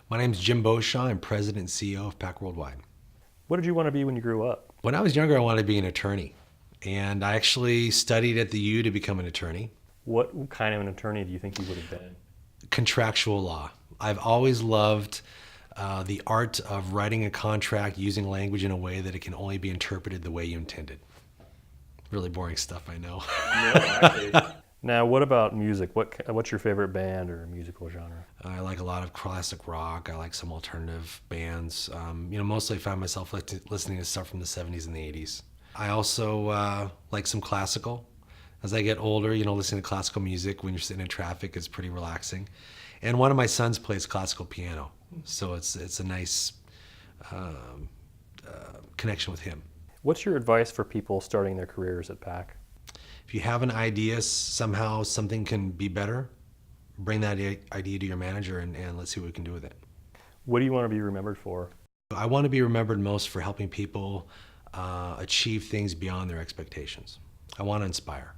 My name's Jim Boshaw. I'm President and CEO of PAC Worldwide. What did you want to be when you grew up? When I was younger, I wanted to be an attorney. And I actually studied at the U to become an attorney. What kind of an attorney do you think you would have been? Contractual law. I've always loved the art of writing a contract using language in a way that it can only be interpreted the way you intended. Really boring stuff, I know. No, actually. Now, what about music? What's your favorite band or musical genre? I like a lot of classic rock. I like some alternative bands. Mostly I find myself listening to stuff from the 70s and the 80s. I also like some classical. As I get older, listening to classical music when you're sitting in traffic is pretty relaxing. And one of my sons plays classical piano, so it's a nice connection with him. What's your advice for people starting their careers at PAC? If you have an idea, somehow something can be better, bring that idea to your manager and let's see what we can do with it. What do you want to be remembered for? I want to be remembered most for helping people achieve things beyond their expectations. I want to inspire.